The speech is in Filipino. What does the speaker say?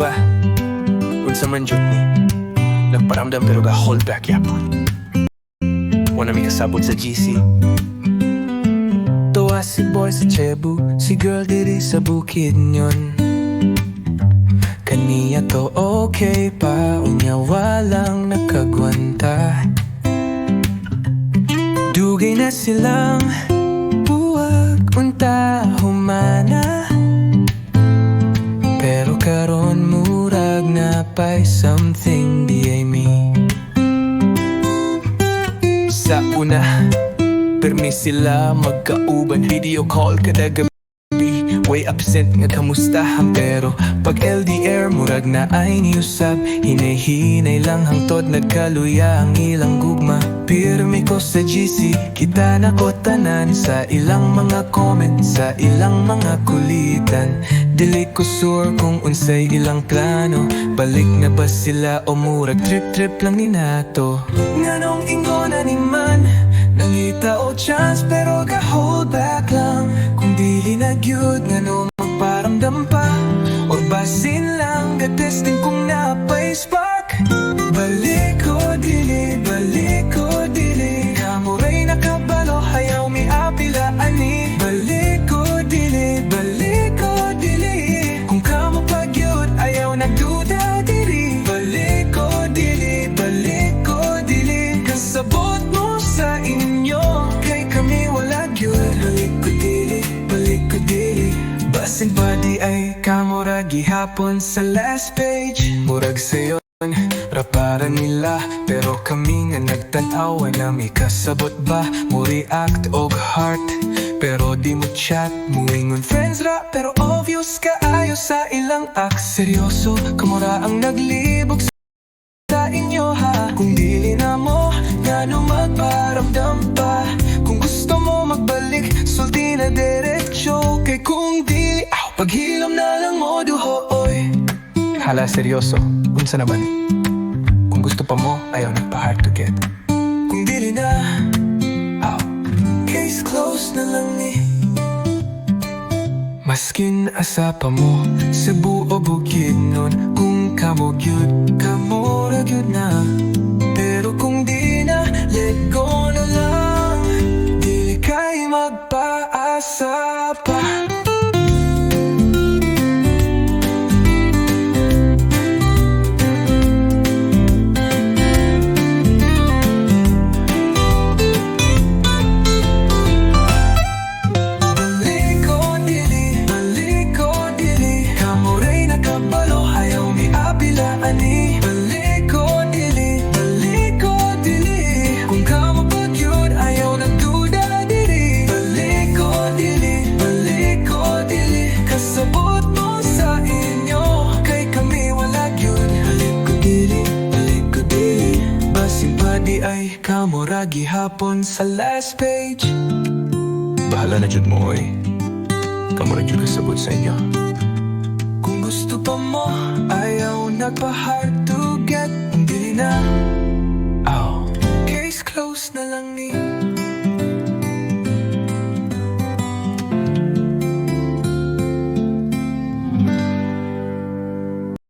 ba? Unsa man jud ni nagparamdam pero ga hold back yapon. Wala mi kasabot sa GC. Tuwa si boy sa Cebu, si girl diri sa Bukidnon. Kaniya to okay pa, unya walang nakagwanta. Dugay na silang buwag unta humana, pero karon murag na pa'y something di ay me. Sa una, permi sila magkauban, video call kada gabi. Way absent nga kamustahan, pero pag LDR murag na ay niusab. Hinay-hinay lang hangtod nagkaluya ang ilang gugma. Pirmi ko sa GC, kita na ko tanan sa ilang mga comment, sa ilang mga kulitan. Dili ko sure kung unsay ilang plano, balik na ba sila o murag trip-trip lang ni nato. Nganong ingo na ni man nangita o chance pero ka hold back lang. Kung dili na gyud ngano magparamdam pa, or basin lang ga-testing kung napay spark. Balik ko dili kamuray nakabalo, hayaw mi apila ani. Balik ko dili kung kamo pagyud ayaw nagduda diri. Balik ko dili kasabot mo sa inyo, kay kami wala gyud. Balik ko dili basin pa di ay kamura gihapon sa last page. Murag sayo rapara nila, pero kami nga nagtanawa na may kasabot ba. Mo react og heart, pero di mo chat. Muingon friends ra, pero obvious ka ayo sa ilang act. Seryoso, kamura ang naglibog sa inyo ha. Kung dili na mo, ngano magparamdam pa. Kung gusto mo magbalik, sulti na diretso. Kay kung dili, paghilom na lang mo duho, oy. Hala, seryoso, unsa naman? Kung gusto pa mo, ayaw nagpa-hard to get. Kung dili na, case closed na lang ni. Maskin asa pa mo, Cebu o Bukidnon. Kung kamo gyud, kamo ra gyud na. Pero kung di na, let go na lang. Dili kay magpaasa pa. Ay kamura gihapon sa last page. Bahala na jud mo oy, kamura jud kasabot sa inyo. Kung gusto pa mo, ayaw nagpa-hard to get. Kung dili na,